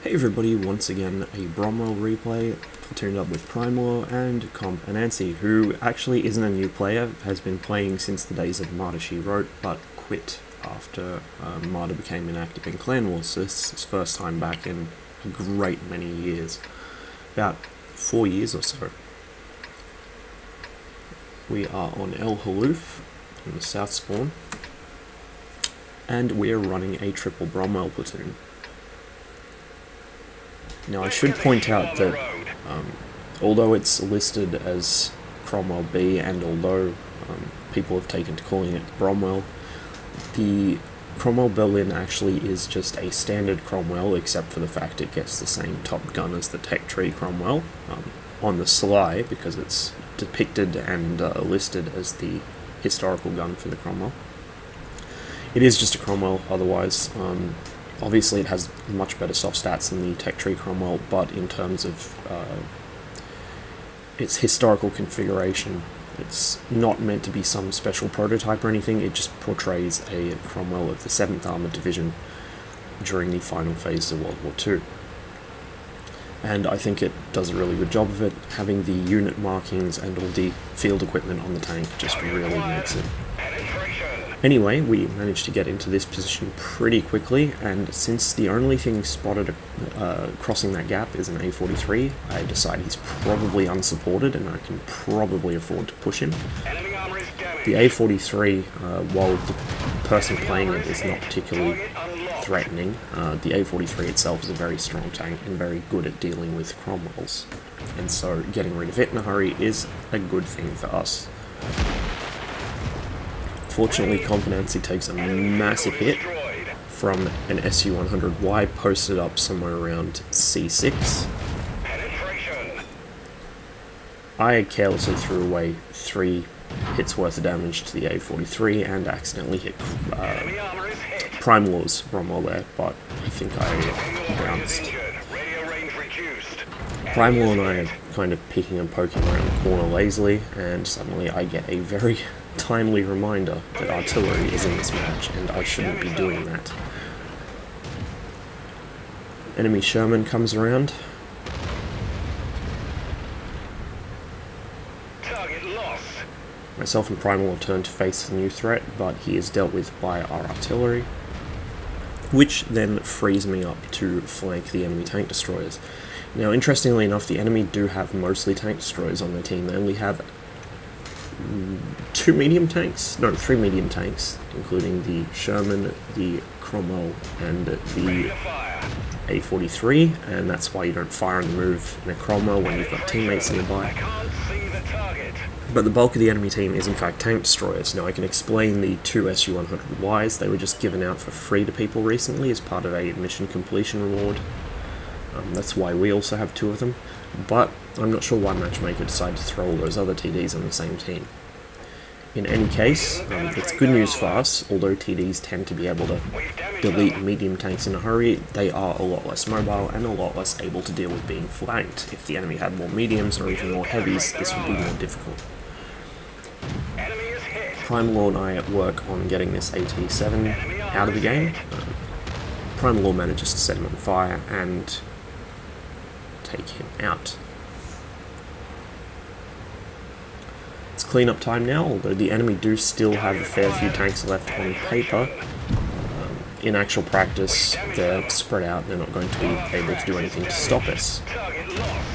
Hey everybody, once again a Bromwell replay, platooned up with Primelaw and Comp and Nancy, who actually isn't a new player, has been playing since the days of Martyr She Wrote, but quit after Martyr became inactive in Clan Wars, so this is his first time back in a great many years, about 4 years or so. We are on El Haloof, in the south spawn, and we are running a triple Bromwell platoon. Now I should point out that although it's listed as Cromwell B, and although people have taken to calling it Bromwell, the Cromwell Berlin actually is just a standard Cromwell, except for the fact it gets the same top gun as the Tech Tree Cromwell on the sly, because it's depicted and listed as the historical gun for the Cromwell. It is just a Cromwell otherwise. Obviously it has much better soft stats than the Tech Tree Cromwell, but in terms of its historical configuration, it's not meant to be some special prototype or anything. It just portrays a Cromwell of the 7th Armoured Division during the final phase of World War II. And I think it does a really good job of it. Having the unit markings and all the field equipment on the tank just really makes it. Anyway, we managed to get into this position pretty quickly, and since the only thing spotted crossing that gap is an A43, I decide he's probably unsupported and I can probably afford to push him. The A43, while the person playing it is not particularly threatening, the A43 itself is a very strong tank and very good at dealing with Cromwells, and so getting rid of it in a hurry is a good thing for us. Fortunately, Comp and Nancy takes a massive hit from an SU-100Y posted up somewhere around C6. I carelessly threw away 3 hits worth of damage to the A43 and accidentally hit Primelaw's Bromwell there, but I think I bounced. Primelaw and I are kind of peeking and poking around the corner lazily, and suddenly I get a very timely reminder that artillery is in this match, and I shouldn't be doing that. Enemy Sherman comes around. Myself and Primal turn to face the new threat, but he is dealt with by our artillery, which then frees me up to flank the enemy tank destroyers. Now, interestingly enough, the enemy do have mostly tank destroyers on their team. They only have 3 medium tanks, including the Sherman, the Cromwell, and the A43, and that's why you don't fire on the move in a Cromwell when you've got teammates nearby. But the bulk of the enemy team is in fact tank destroyers. Now I can explain the 2 SU-100Ys. They were just given out for free to people recently as part of a mission completion reward. That's why we also have 2 of them, but I'm not sure why Matchmaker decided to throw all those other TDs on the same team. In any case, it's good news for us. Although TDs tend to be able to delete medium tanks in a hurry, they are a lot less mobile and a lot less able to deal with being flanked. If the enemy had more mediums or even more heavies, this would be more difficult. Primelaw and I work on getting this AT-7 out of the game. Primelaw manages to set him on fire and take him out. It's cleanup time now, although the enemy do still have a fair few tanks left on paper. In actual practice, they're spread out, they're not going to be able to do anything to stop us.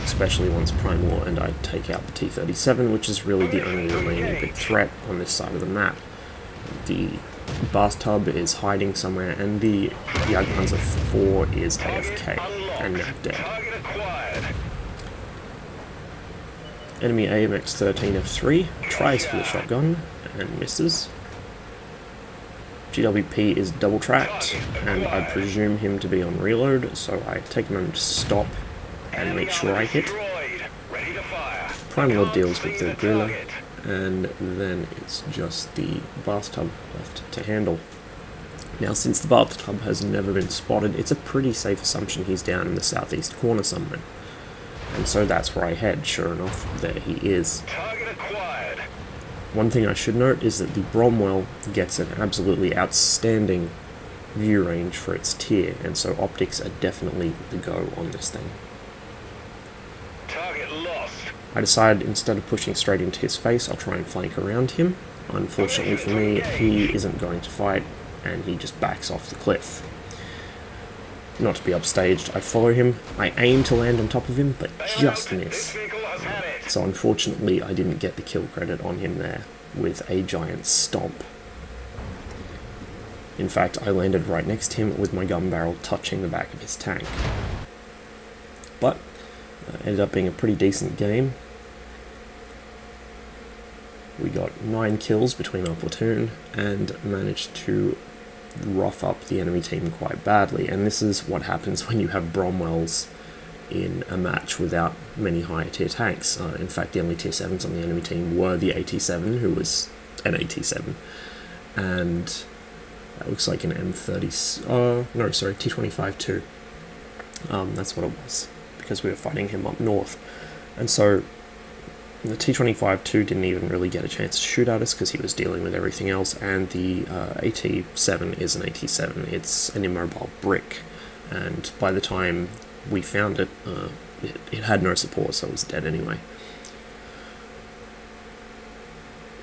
Especially once Primelaw and I take out the T-37, which is really the only remaining big threat on this side of the map. The bathtub is hiding somewhere, and the Jagdpanzer 4 is AFK, and now dead. Enemy AMX-13F3 tries for the shotgun, and misses. GWP is double-tracked, and I presume him to be on reload, so I take a moment to stop and make sure I hit. Primelaw deals with the guerrilla, and then it's just the bathtub left to handle. Now, since the bathtub has never been spotted, it's a pretty safe assumption he's down in the southeast corner somewhere. And so that's where I head. Sure enough, there he is. One thing I should note is that the Bromwell gets an absolutely outstanding view range for its tier, and so optics are definitely the go on this thing. Target lost. I decided instead of pushing straight into his face, I'll try and flank around him. Unfortunately for me, he isn't going to fight, and he just backs off the cliff. Not to be upstaged, I follow him. I aim to land on top of him, but just miss. So unfortunately, I didn't get the kill credit on him there with a giant stomp. In fact, I landed right next to him with my gun barrel touching the back of his tank. But ended up being a pretty decent game. We got 9 kills between our platoon and managed to rough up the enemy team quite badly, and this is what happens when you have Bromwells in a match without many higher tier tanks. In fact, the only tier 7s on the enemy team were the AT7, who was an AT7, and that looks like an M30, no, sorry, T25-2. That's what it was, because we were fighting him up north. And so the T25-2 didn't even really get a chance to shoot at us because he was dealing with everything else, and the AT7 is an AT7. It's an immobile brick, and by the time we found it, it had no support, so it was dead anyway.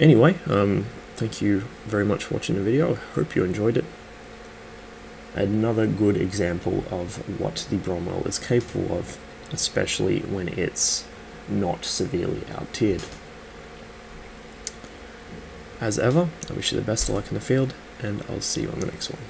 Anyway, thank you very much for watching the video. I hope you enjoyed it. Another good example of what the Bromwell is capable of, especially when it's not severely out-tiered. As ever, I wish you the best of luck in the field, and I'll see you on the next one.